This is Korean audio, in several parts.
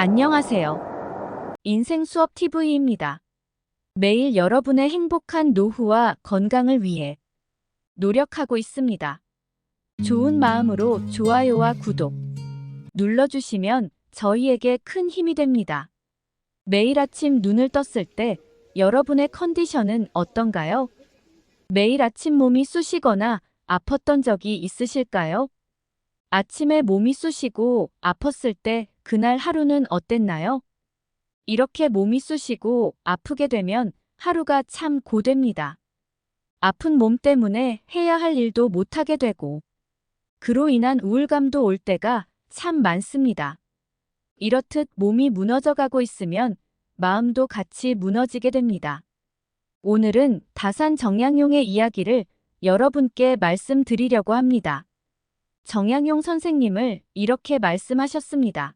안녕하세요. 인생 수업 TV입니다. 매일 여러분의 행복한 노후와 건강을 위해 노력하고 있습니다. 좋은 마음으로 좋아요와 구독 눌러주시면 저희에게 큰 힘이 됩니다. 매일 아침 눈을 떴을 때 여러분의 컨디션은 어떤가요? 매일 아침 몸이 쑤시거나 아팠던 적이 있으실까요? 아침에 몸이 쑤시고 아팠을 때 그날 하루는 어땠나요? 이렇게 몸이 쑤시고 아프게 되면 하루가 참 고됩니다. 아픈 몸 때문에 해야 할 일도 못하게 되고 그로 인한 우울감도 올 때가 참 많습니다. 이렇듯 몸이 무너져가고 있으면 마음도 같이 무너지게 됩니다. 오늘은 다산 정양용의 이야기를 여러분께 말씀드리려고 합니다. 정양용 선생님을 이렇게 말씀하셨습니다.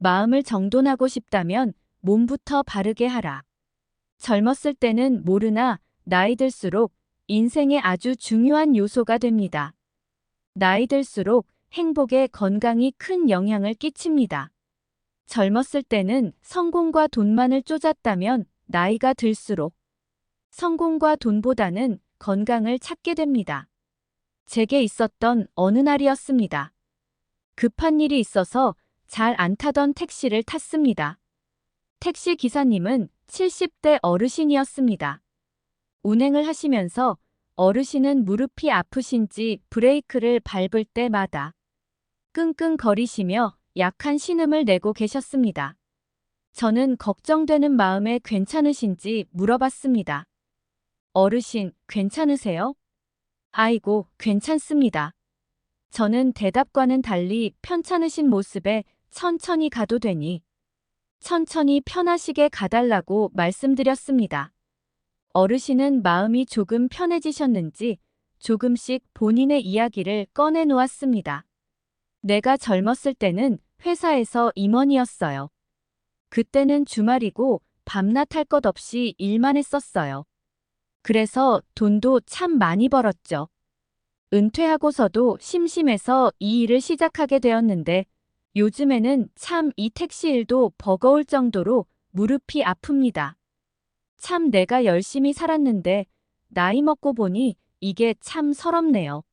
마음을 정돈하고 싶다면 몸부터 바르게 하라. 젊었을 때는 모르나 나이 들수록 인생의 아주 중요한 요소가 됩니다. 나이 들수록 행복에 건강이 큰 영향을 끼칩니다. 젊었을 때는 성공과 돈만을 쫓았다면 나이가 들수록 성공과 돈보다는 건강을 찾게 됩니다. 제게 있었던 어느 날이었습니다. 급한 일이 있어서 잘 안 타던 택시를 탔습니다. 택시 기사님은 70대 어르신이었습니다. 운행을 하시면서 어르신은 무릎이 아프신지 브레이크를 밟을 때마다 끙끙거리시며 약한 신음을 내고 계셨습니다. 저는 걱정되는 마음에 괜찮으신지 물어봤습니다. 어르신, 괜찮으세요? 아이고, 괜찮습니다. 저는 대답과는 달리 편찮으신 모습에 천천히 가도 되니 천천히 편하시게 가달라고 말씀드렸습니다. 어르신은 마음이 조금 편해지셨는지 조금씩 본인의 이야기를 꺼내놓았습니다. 내가 젊었을 때는 회사에서 임원이었어요. 그때는 주말이고 밤낮 할 것 없이 일만 했었어요. 그래서 돈도 참 많이 벌었죠. 은퇴하고서도 심심해서 이 일을 시작하게 되었는데 요즘에는 참 이 택시 일도 버거울 정도로 무릎이 아픕니다. 참 내가 열심히 살았는데 나이 먹고 보니 이게 참 서럽네요.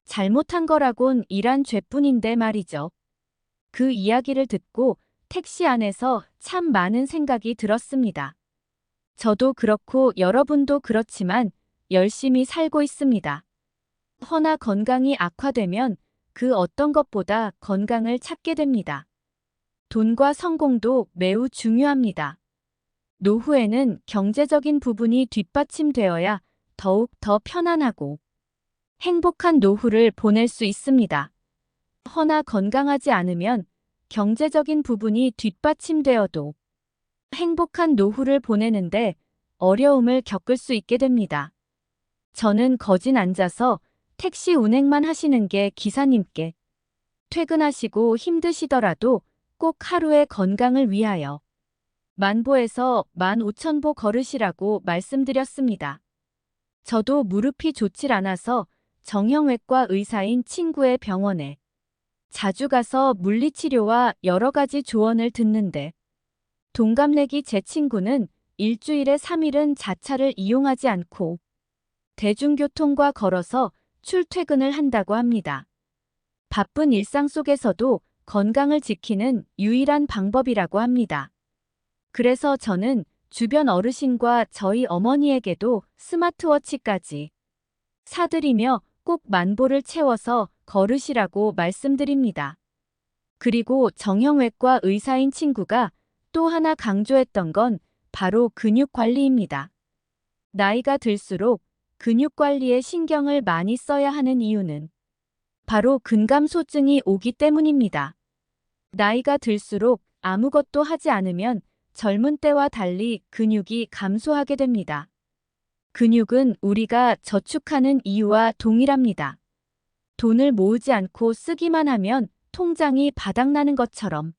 잘못한 거라곤 일한 죄뿐인데 말이죠. 그 이야기를 듣고 택시 안에서 참 많은 생각이 들었습니다. 저도 그렇고 여러분도 그렇지만 열심히 살고 있습니다. 허나 건강이 악화되면 그 어떤 것보다 건강을 찾게 됩니다. 돈과 성공도 매우 중요합니다. 노후에는 경제적인 부분이 뒷받침되어야 더욱 더 편안하고 행복한 노후를 보낼 수 있습니다. 허나 건강하지 않으면 경제적인 부분이 뒷받침되어도 행복한 노후를 보내는데 어려움을 겪을 수 있게 됩니다. 저는 거진 앉아서 택시 운행만 하시는 게 기사님께 퇴근하시고 힘드시더라도 꼭 하루의 건강을 위하여 10,000보에서 15,000보 걸으시라고 말씀드렸습니다. 저도 무릎이 좋질 않아서 정형외과 의사인 친구의 병원에 자주 가서 물리치료와 여러 가지 조언을 듣는데 동갑내기 제 친구는 일주일에 3일은 자차를 이용하지 않고 대중교통과 걸어서 출퇴근을 한다고 합니다. 바쁜 일상 속에서도 건강을 지키는 유일한 방법이라고 합니다. 그래서 저는 주변 어르신과 저희 어머니에게도 스마트워치까지 사드리며 꼭 10,000보를 채워서 걸으시라고 말씀드립니다. 그리고 정형외과 의사인 친구가 또 하나 강조했던 건 바로 근육 관리입니다. 나이가 들수록 근육 관리에 신경을 많이 써야 하는 이유는 바로 근감소증이 오기 때문입니다. 나이가 들수록 아무것도 하지 않으면 젊은 때와 달리 근육이 감소하게 됩니다. 근육은 우리가 저축하는 이유와 동일합니다. 돈을 모으지 않고 쓰기만 하면 통장이 바닥나는 것처럼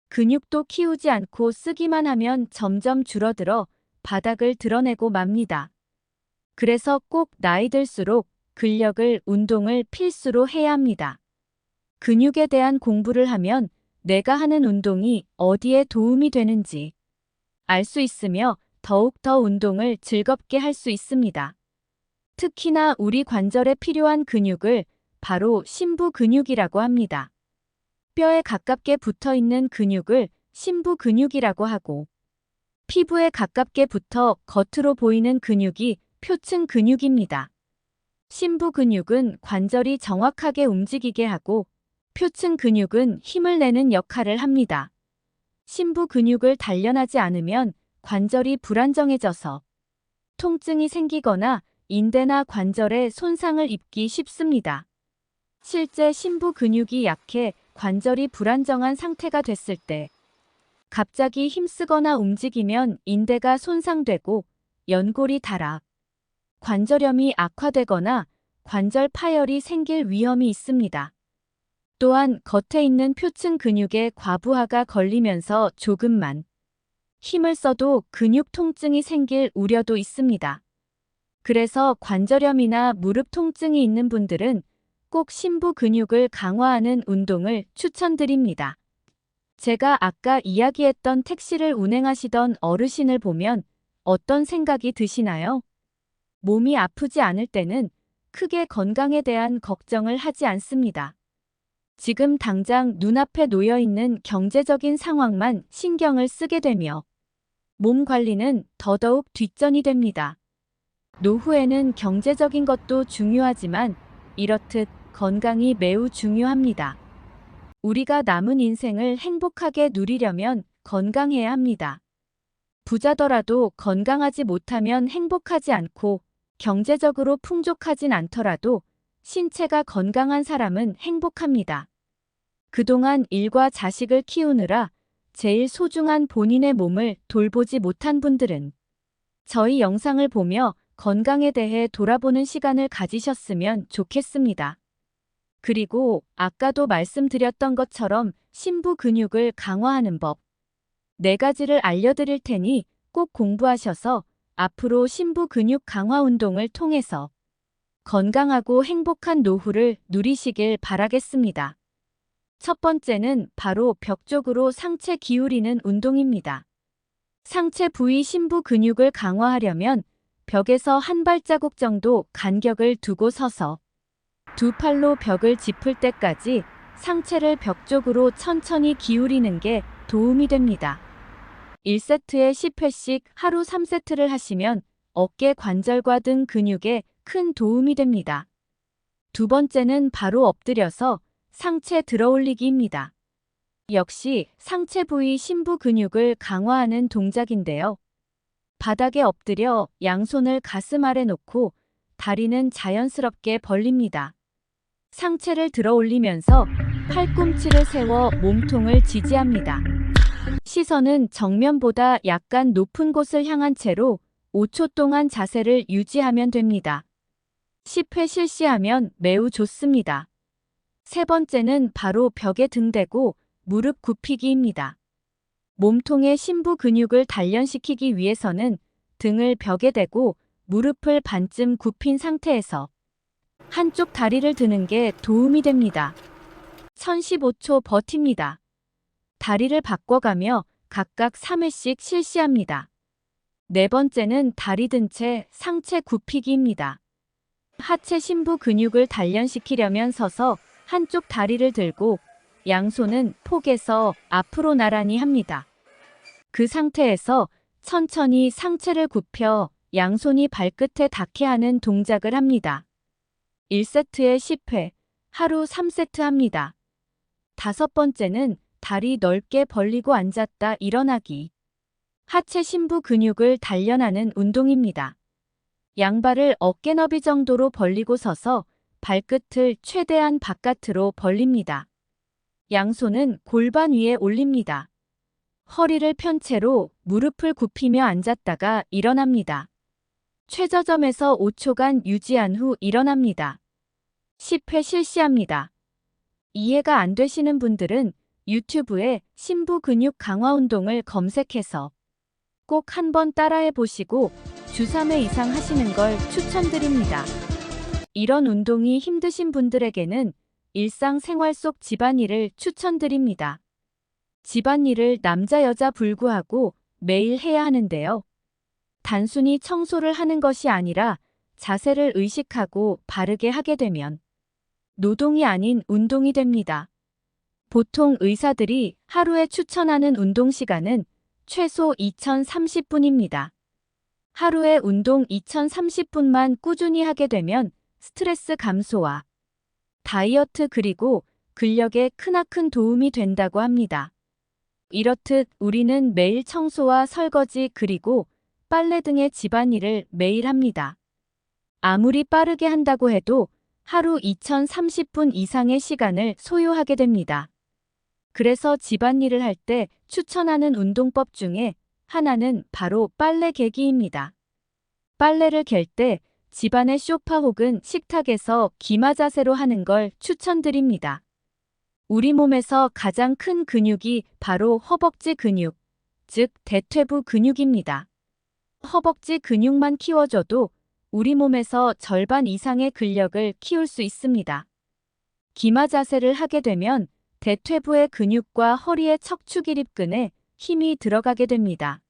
근육도 키우지 않고 쓰기만 하면 점점 줄어들어 바닥을 드러내고 맙니다. 그래서 꼭 나이 들수록 근력을 운동을 필수로 해야 합니다. 근육에 대한 공부를 하면 내가 하는 운동이 어디에 도움이 되는지 알 수 있으며 더욱더 운동을 즐겁게 할 수 있습니다. 특히나 우리 관절에 필요한 근육을 바로 심부 근육이라고 합니다. 뼈에 가깝게 붙어 있는 근육을 심부 근육이라고 하고, 피부에 가깝게 붙어 겉으로 보이는 근육이 표층 근육입니다. 심부 근육은 관절이 정확하게 움직이게 하고, 표층 근육은 힘을 내는 역할을 합니다. 심부 근육을 단련하지 않으면 관절이 불안정해져서 통증이 생기거나 인대나 관절에 손상을 입기 쉽습니다. 실제 심부 근육이 약해 관절이 불안정한 상태가 됐을 때 갑자기 힘쓰거나 움직이면 인대가 손상되고 연골이 닳아 관절염이 악화되거나 관절 파열이 생길 위험이 있습니다. 또한 겉에 있는 표층 근육에 과부하가 걸리면서 조금만 힘을 써도 근육 통증이 생길 우려도 있습니다. 그래서 관절염이나 무릎 통증이 있는 분들은 꼭 심부 근육을 강화하는 운동을 추천드립니다. 제가 아까 이야기했던 택시를 운행하시던 어르신을 보면 어떤 생각이 드시나요? 몸이 아프지 않을 때는 크게 건강에 대한 걱정을 하지 않습니다. 지금 당장 눈앞에 놓여 있는 경제적인 상황만 신경을 쓰게 되며 몸 관리는 더더욱 뒷전이 됩니다. 노후에는 경제적인 것도 중요하지만 이렇듯 건강이 매우 중요합니다. 우리가 남은 인생을 행복하게 누리려면 건강해야 합니다. 부자더라도 건강하지 못하면 행복하지 않고 경제적으로 풍족하진 않더라도 신체가 건강한 사람은 행복합니다. 그동안 일과 자식을 키우느라 제일 소중한 본인의 몸을 돌보지 못한 분들은 저희 영상을 보며 건강에 대해 돌아보는 시간을 가지셨으면 좋겠습니다. 그리고 아까도 말씀드렸던 것처럼 심부 근육을 강화하는 법 4가지를 알려드릴 테니 꼭 공부하셔서 앞으로 심부 근육 강화 운동을 통해서 건강하고 행복한 노후를 누리시길 바라겠습니다. 첫 번째는 바로 벽 쪽으로 상체 기울이는 운동입니다. 상체 부위 심부 근육을 강화하려면 벽에서 한 발자국 정도 간격을 두고 서서 두 팔로 벽을 짚을 때까지 상체를 벽 쪽으로 천천히 기울이는 게 도움이 됩니다. 1세트에 10회씩 하루 3세트를 하시면 어깨 관절과 등 근육에 큰 도움이 됩니다. 두 번째는 바로 엎드려서 상체 들어올리기입니다. 역시 상체 부위 심부 근육을 강화하는 동작인데요. 바닥에 엎드려 양손을 가슴 아래 놓고 다리는 자연스럽게 벌립니다. 상체를 들어올리면서 팔꿈치를 세워 몸통을 지지합니다. 시선은 정면보다 약간 높은 곳을 향한 채로 5초 동안 자세를 유지하면 됩니다. 10회 실시하면 매우 좋습니다. 세 번째는 바로 벽에 등대고 무릎 굽히기입니다. 몸통의 심부 근육을 단련시키기 위해서는 등을 벽에 대고 무릎을 반쯤 굽힌 상태에서 한쪽 다리를 드는 게 도움이 됩니다. 1015초 버팁니다. 다리를 바꿔가며 각각 3회씩 실시합니다. 네 번째는 다리 든 채 상체 굽히기입니다. 하체 심부 근육을 단련시키려면 서서 한쪽 다리를 들고 양손은 폭에서 앞으로 나란히 합니다. 그 상태에서 천천히 상체를 굽혀 양손이 발끝에 닿게 하는 동작을 합니다. 1세트에 10회, 하루 3세트 합니다. 다섯 번째는 다리 넓게 벌리고 앉았다 일어나기. 하체 심부 근육을 단련하는 운동입니다. 양발을 어깨 너비 정도로 벌리고 서서 발끝을 최대한 바깥으로 벌립니다. 양손은 골반 위에 올립니다. 허리를 편 채로 무릎을 굽히며 앉았다가 일어납니다. 최저점에서 5초간 유지한 후 일어납니다. 10회 실시합니다. 이해가 안 되시는 분들은 유튜브에 심부 근육 강화 운동을 검색해서 꼭 한번 따라해 보시고 주 3회 이상 하시는 걸 추천드립니다. 이런 운동이 힘드신 분들에게는 일상생활 속 집안일을 추천드립니다. 집안일을 남자 여자 불구하고 매일 해야 하는데요. 단순히 청소를 하는 것이 아니라 자세를 의식하고 바르게 하게 되면 노동이 아닌 운동이 됩니다. 보통 의사들이 하루에 추천하는 운동 시간은 최소 2030분입니다. 하루에 운동 2030분만 꾸준히 하게 되면 스트레스 감소와 다이어트 그리고 근력에 크나큰 도움이 된다고 합니다. 이렇듯 우리는 매일 청소와 설거지 그리고 빨래 등의 집안일을 매일 합니다. 아무리 빠르게 한다고 해도 하루 2030분 이상의 시간을 소요하게 됩니다. 그래서 집안일을 할 때 추천하는 운동법 중에 하나는 바로 빨래 개기입니다. 빨래를 갤 때 집안의 소파 혹은 식탁에서 기마 자세로 하는 걸 추천드립니다. 우리 몸에서 가장 큰 근육이 바로 허벅지 근육, 즉 대퇴부 근육입니다. 허벅지 근육만 키워줘도 우리 몸에서 절반 이상의 근력을 키울 수 있습니다. 기마 자세를 하게 되면 대퇴부의 근육과 허리의 척추기립근에 힘이 들어가게 됩니다.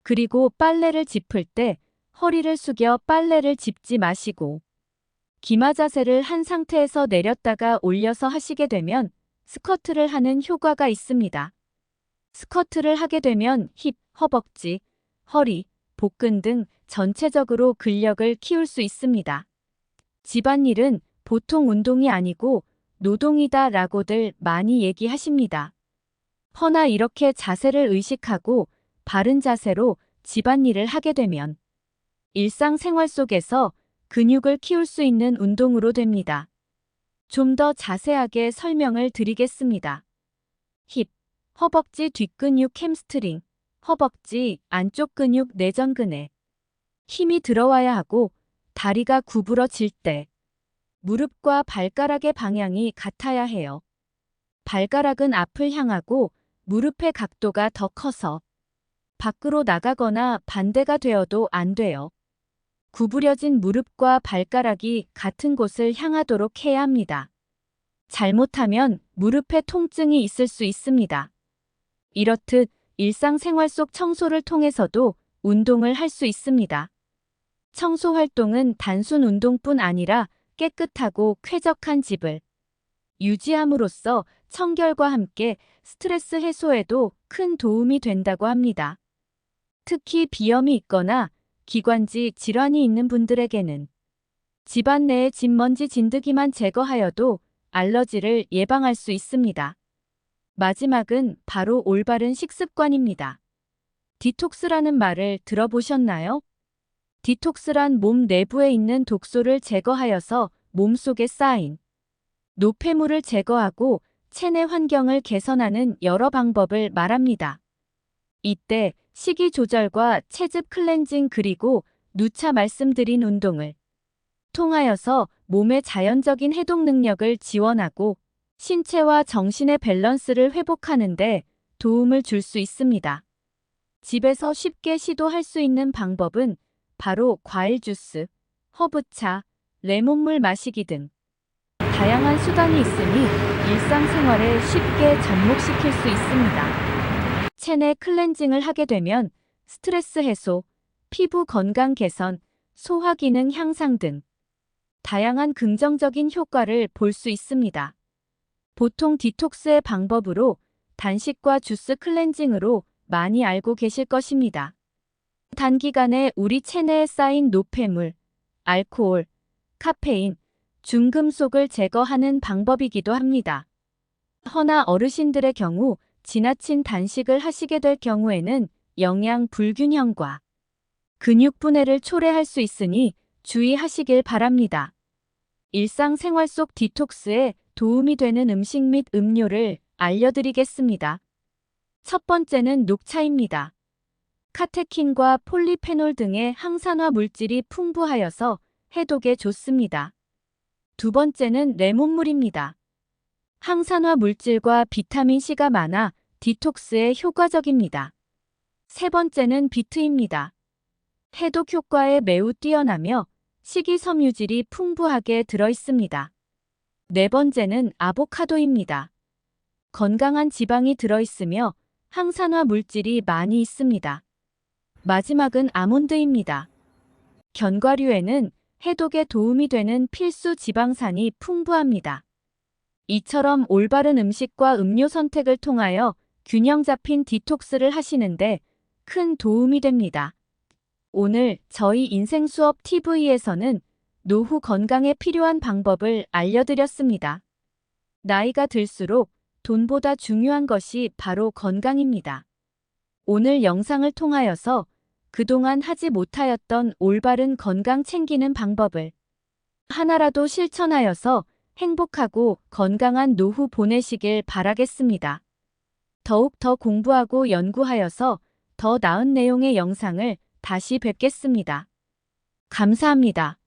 그리고 빨래를 짚을 때 허리를 숙여 빨래를 짚지 마시고 기마 자세를 한 상태에서 내렸다가 올려서 하시게 되면 스쿼트를 하는 효과가 있습니다. 스쿼트를 하게 되면 힙, 허벅지, 허리, 복근 등 전체적으로 근력을 키울 수 있습니다. 집안일은 보통 운동이 아니고 노동이다 라고들 많이 얘기하십니다. 허나 이렇게 자세를 의식하고 바른 자세로 집안일을 하게 되면 일상생활 속에서 근육을 키울 수 있는 운동으로 됩니다. 좀 더 자세하게 설명을 드리겠습니다. 힙, 허벅지 뒷근육 햄스트링, 허벅지 안쪽 근육 내전근에 힘이 들어와야 하고 다리가 구부러질 때 무릎과 발가락의 방향이 같아야 해요. 발가락은 앞을 향하고 무릎의 각도가 더 커서 밖으로 나가거나 반대가 되어도 안 돼요. 구부려진 무릎과 발가락이 같은 곳을 향하도록 해야 합니다. 잘못하면 무릎에 통증이 있을 수 있습니다. 이렇듯 일상생활 속 청소를 통해서도 운동을 할 수 있습니다. 청소 활동은 단순 운동뿐 아니라 깨끗하고 쾌적한 집을 유지함으로써 청결과 함께 스트레스 해소에도 큰 도움이 된다고 합니다. 특히 비염이 있거나 기관지 질환이 있는 분들에게는 집안 내의 진먼지 진드기만 제거하여도 알러지를 예방할 수 있습니다. 마지막은 바로 올바른 식습관입니다. 디톡스라는 말을 들어보셨나요? 디톡스란 몸 내부에 있는 독소를 제거하여서 몸속에 쌓인 노폐물을 제거하고 체내 환경을 개선하는 여러 방법을 말합니다. 이때 식이 조절과 체즙 클렌징 그리고 누차 말씀드린 운동을 통하여서 몸의 자연적인 해독 능력을 지원하고 신체와 정신의 밸런스를 회복하는 데 도움을 줄 수 있습니다. 집에서 쉽게 시도할 수 있는 방법은 바로 과일 주스, 허브차, 레몬물 마시기 등 다양한 수단이 있으니 일상생활에 쉽게 접목시킬 수 있습니다. 체내 클렌징을 하게 되면 스트레스 해소, 피부 건강 개선, 소화 기능 향상 등 다양한 긍정적인 효과를 볼 수 있습니다. 보통 디톡스의 방법으로 단식과 주스 클렌징으로 많이 알고 계실 것입니다. 단기간에 우리 체내에 쌓인 노폐물, 알코올, 카페인, 중금속을 제거하는 방법이기도 합니다. 허나 어르신들의 경우 지나친 단식을 하시게 될 경우에는 영양 불균형과 근육 분해를 초래할 수 있으니 주의하시길 바랍니다. 일상생활 속 디톡스에 도움이 되는 음식 및 음료를 알려드리겠습니다. 첫 번째는 녹차입니다. 카테킨과 폴리페놀 등의 항산화 물질이 풍부하여서 해독에 좋습니다. 두 번째는 레몬물입니다. 항산화 물질과 비타민C가 많아 디톡스에 효과적입니다. 세 번째는 비트입니다. 해독 효과에 매우 뛰어나며 식이섬유질이 풍부하게 들어있습니다. 네 번째는 아보카도입니다. 건강한 지방이 들어있으며 항산화 물질이 많이 있습니다. 마지막은 아몬드입니다. 견과류에는 해독에 도움이 되는 필수 지방산이 풍부합니다. 이처럼 올바른 음식과 음료 선택을 통하여 균형 잡힌 디톡스를 하시는데 큰 도움이 됩니다. 오늘 저희 인생수업 TV에서는 노후 건강에 필요한 방법을 알려드렸습니다. 나이가 들수록 돈보다 중요한 것이 바로 건강입니다. 오늘 영상을 통하여서 그동안 하지 못하였던 올바른 건강 챙기는 방법을 하나라도 실천하여서 행복하고 건강한 노후 보내시길 바라겠습니다. 더욱 더 공부하고 연구하여서 더 나은 내용의 영상을 다시 뵙겠습니다. 감사합니다.